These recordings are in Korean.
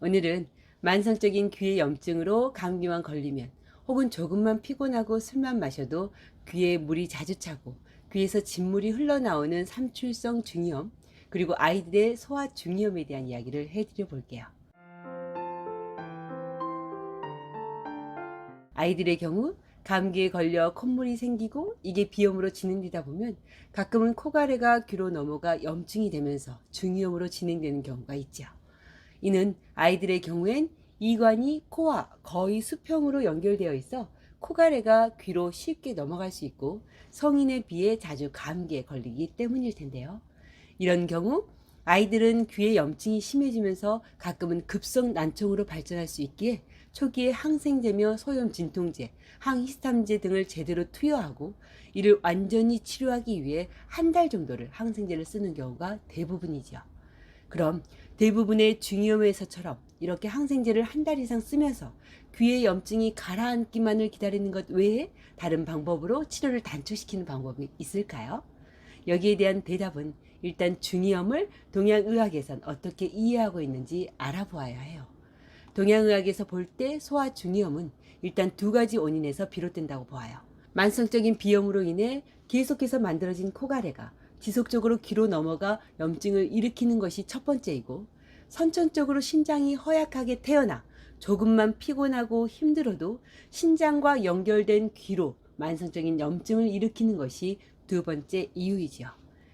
오늘은 만성적인 귀의 염증으로 감기만 걸리면 혹은 조금만 피곤하고 술만 마셔도 귀에 물이 자주 차고 귀에서 진물이 흘러나오는 삼출성 중이염, 그리고 아이들의 소화 중이염에 대한 이야기를 해드려 볼게요. 아이들의 경우 감기에 걸려 콧물이 생기고 이게 비염으로 진행되다 보면 가끔은 코가래가 귀로 넘어가 염증이 되면서 중이염으로 진행되는 경우가 있죠. 이는 아이들의 경우엔 이관이 코와 거의 수평으로 연결되어 있어 코가래가 귀로 쉽게 넘어갈 수 있고 성인에 비해 자주 감기에 걸리기 때문일 텐데요. 이런 경우 아이들은 귀의 염증이 심해지면서 가끔은 급성 난청으로 발전할 수 있기에 초기에 항생제며 소염 진통제, 항히스타민제 등을 제대로 투여하고 이를 완전히 치료하기 위해 한 달 정도를 항생제를 쓰는 경우가 대부분이죠. 그럼 대부분의 중이염에서처럼 이렇게 항생제를 한 달 이상 쓰면서 귀의 염증이 가라앉기만을 기다리는 것 외에 다른 방법으로 치료를 단축시키는 방법이 있을까요? 여기에 대한 대답은 일단 중이염을 동양의학에선 어떻게 이해하고 있는지 알아보아야 해요. 동양의학에서 볼 때 소화 중이염은 일단 두 가지 원인에서 비롯된다고 보아요. 만성적인 비염으로 인해 계속해서 만들어진 코가래가 지속적으로 귀로 넘어가 염증을 일으키는 것이 첫 번째이고, 선천적으로 신장이 허약하게 태어나 조금만 피곤하고 힘들어도 신장과 연결된 귀로 만성적인 염증을 일으키는 것이 두 번째 이유이지요.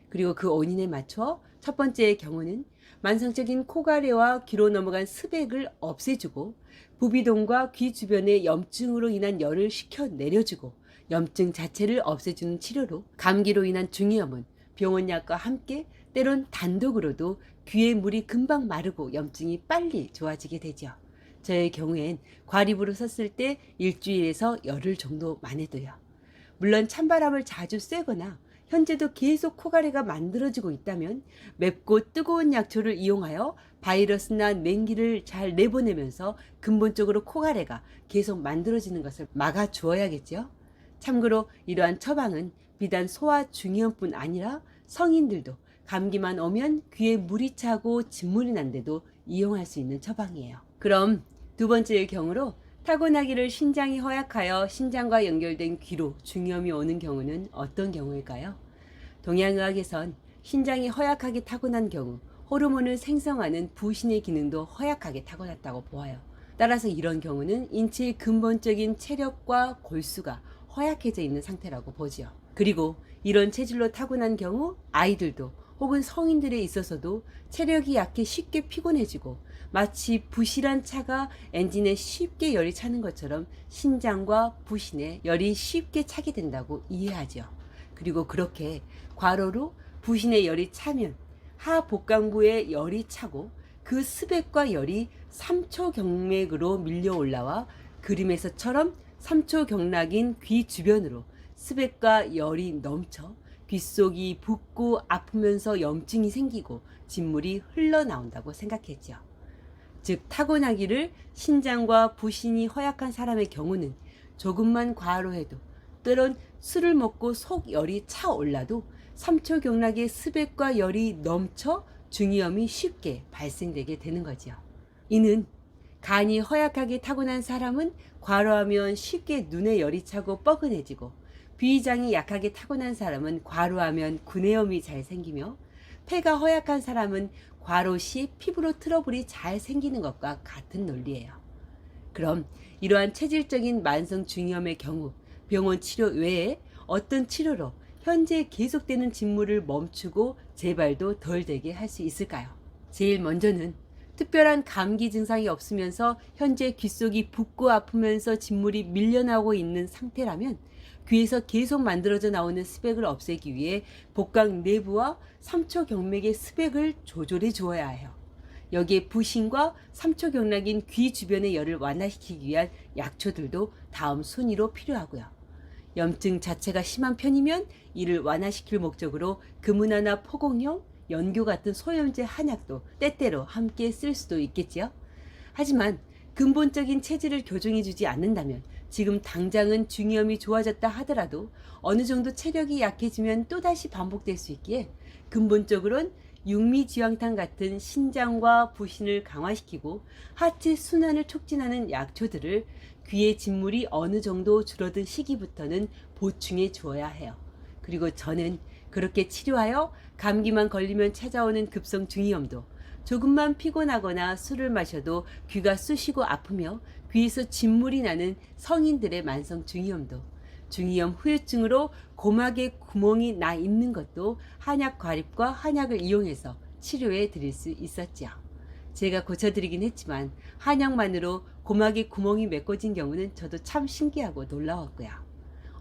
그리고 그 원인에 맞춰 첫 번째의 경우는 만성적인 코가래와 귀로 넘어간 스백을 없애주고 부비동과 귀 주변의 염증으로 인한 열을 식혀 내려주고 염증 자체를 없애주는 치료로, 감기로 인한 중이염은 병원약과 함께 때론 단독으로도 귀의 물이 금방 마르고 염증이 빨리 좋아지게 되죠. 저의 경우엔 과립으로 썼을 때 일주일에서 열흘 정도만 해도요. 물론 찬바람을 자주 쐬거나 현재도 계속 코가래가 만들어지고 있다면 맵고 뜨거운 약초를 이용하여 바이러스나 냉기를 잘 내보내면서 근본적으로 코가래가 계속 만들어지는 것을 막아 주어야겠죠. 참고로 이러한 처방은 비단 소화 중이염뿐 아니라 성인들도 감기만 오면 귀에 물이 차고 진물이 난데도 이용할 수 있는 처방이에요. 그럼 두 번째의 경우로 타고나기를 신장이 허약하여 신장과 연결된 귀로 중이염이 오는 경우는 어떤 경우일까요? 동양의학에선 신장이 허약하게 타고난 경우 호르몬을 생성하는 부신의 기능도 허약하게 타고났다고 보아요. 따라서 이런 경우는 인체의 근본적인 체력과 골수가 허약해져 있는 상태라고 보지요. 그리고 이런 체질로 타고난 경우 아이들도 혹은 성인들에 있어서도 체력이 약해 쉽게 피곤해지고 마치 부실한 차가 엔진에 쉽게 열이 차는 것처럼 신장과 부신에 열이 쉽게 차게 된다고 이해하죠. 그리고 그렇게 과로로 부신에 열이 차면 하복강부에 열이 차고 그 스백과 열이 삼초경맥으로 밀려 올라와 그림에서처럼 삼초경락인 귀 주변으로 스백과 열이 넘쳐 귓속이 붓고 아프면서 염증이 생기고 진물이 흘러나온다고 생각했죠. 즉 타고나기를 신장과 부신이 허약한 사람의 경우는 조금만 과로해도, 때론 술을 먹고 속열이 차올라도 삼초경락의 스백과 열이 넘쳐 중이염이 쉽게 발생되게 되는 거죠. 이는 간이 허약하게 타고난 사람은 과로하면 쉽게 눈에 열이 차고 뻐근해지고, 비위장이 약하게 타고난 사람은 과로하면 구내염이 잘 생기며, 폐가 허약한 사람은 과로 시 피부로 트러블이 잘 생기는 것과 같은 논리예요. 그럼 이러한 체질적인 만성 중이염의 경우 병원 치료 외에 어떤 치료로 현재 계속되는 진물을 멈추고 재발도 덜 되게 할 수 있을까요? 제일 먼저는 특별한 감기 증상이 없으면서 현재 귓속이 붓고 아프면서 진물이 밀려나오고 있는 상태라면 귀에서 계속 만들어져 나오는 스백을 없애기 위해 복강 내부와 삼초경맥의 스백을 조절해 주어야 해요. 여기에 부신과 삼초경락인 귀 주변의 열을 완화시키기 위한 약초들도 다음 순위로 필요하고요. 염증 자체가 심한 편이면 이를 완화시킬 목적으로 금은화나 포공형, 연교 같은 소염제 한약도 때때로 함께 쓸 수도 있겠지요. 하지만 근본적인 체질을 교정해주지 않는다면 지금 당장은 중이염이 좋아졌다 하더라도 어느 정도 체력이 약해지면 또다시 반복될 수 있기에 근본적으로는 육미지황탕 같은 신장과 부신을 강화시키고 하체 순환을 촉진하는 약초들을 귀의 진물이 어느 정도 줄어든 시기부터는 보충해 주어야 해요. 그리고 저는 그렇게 치료하여 감기만 걸리면 찾아오는 급성 중이염도, 조금만 피곤하거나 술을 마셔도 귀가 쑤시고 아프며 귀에서 진물이 나는 성인들의 만성 중이염도, 중이염 후유증으로 고막에 구멍이 나 있는 것도 한약 과립과 한약을 이용해서 치료해 드릴 수 있었죠. 제가 고쳐드리긴 했지만 한약만으로 고막에 구멍이 메꿔진 경우는 저도 참 신기하고 놀라웠고요.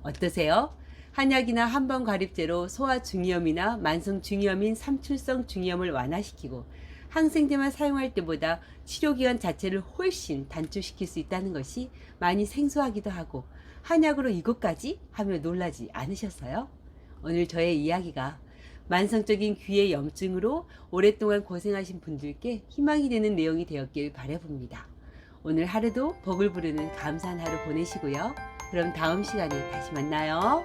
어떠세요? 한약이나 한방과립제로 소아 중이염이나 만성 중이염인 삼출성 중이염을 완화시키고 항생제만 사용할 때보다 치료기간 자체를 훨씬 단축시킬 수 있다는 것이 많이 생소하기도 하고, 한약으로 이것까지 하며 놀라지 않으셨어요? 오늘 저의 이야기가 만성적인 귀의 염증으로 오랫동안 고생하신 분들께 희망이 되는 내용이 되었길 바라봅니다. 오늘 하루도 복을 부르는 감사한 하루 보내시고요. 그럼 다음 시간에 다시 만나요.